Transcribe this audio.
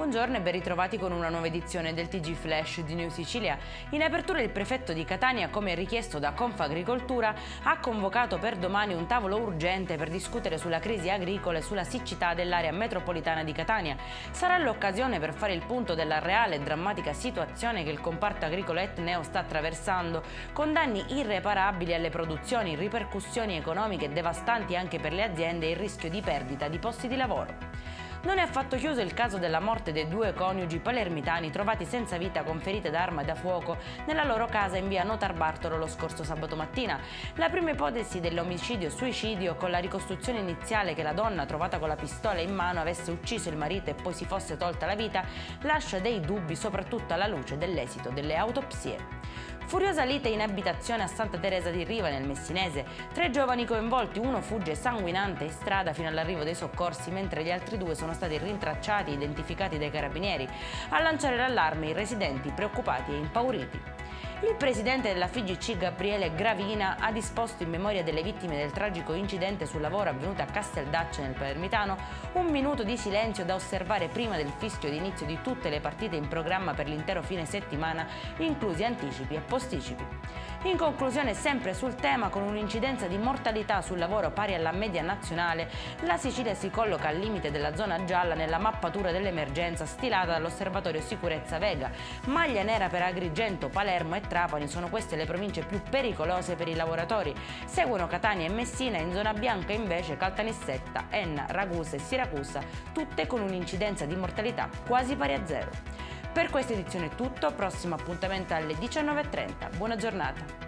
Buongiorno e ben ritrovati con una nuova edizione del TG Flash di New Sicilia. In apertura il prefetto di Catania, come richiesto da Confagricoltura, ha convocato per domani un tavolo urgente per discutere sulla crisi agricola e sulla siccità dell'area metropolitana di Catania. Sarà l'occasione per fare il punto della reale e drammatica situazione che il comparto agricolo etneo sta attraversando, con danni irreparabili alle produzioni, ripercussioni economiche devastanti anche per le aziende e il rischio di perdita di posti di lavoro. Non è affatto chiuso il caso della morte dei due coniugi palermitani trovati senza vita con ferite d'arma da fuoco nella loro casa in via Notar Bartolo lo scorso sabato mattina. La prima ipotesi dell'omicidio-suicidio, con la ricostruzione iniziale che la donna, trovata con la pistola in mano, avesse ucciso il marito e poi si fosse tolta la vita, lascia dei dubbi soprattutto alla luce dell'esito delle autopsie. Furiosa lite in abitazione a Santa Teresa di Riva nel Messinese, 3 giovani coinvolti, uno fugge sanguinante in strada fino all'arrivo dei soccorsi, mentre gli altri 2 sono stati rintracciati e identificati dai carabinieri. A lanciare l'allarme i residenti preoccupati e impauriti. Il presidente della FIGC, Gabriele Gravina, ha disposto in memoria delle vittime del tragico incidente sul lavoro avvenuto a Casteldacce nel Palermitano un minuto di silenzio da osservare prima del fischio di inizio di tutte le partite in programma per l'intero fine settimana, inclusi anticipi e posticipi. In conclusione, sempre sul tema, con un'incidenza di mortalità sul lavoro pari alla media nazionale, la Sicilia si colloca al limite della zona gialla nella mappatura dell'emergenza stilata dall'Osservatorio Sicurezza Vega. Maglia nera per Agrigento, Palermo e Trapani, sono queste le province più pericolose per i lavoratori. Seguono Catania e Messina, in zona bianca invece Caltanissetta, Enna, Ragusa e Siracusa, tutte con un'incidenza di mortalità quasi pari a zero. Per questa edizione è tutto, prossimo appuntamento alle 19:30. Buona giornata.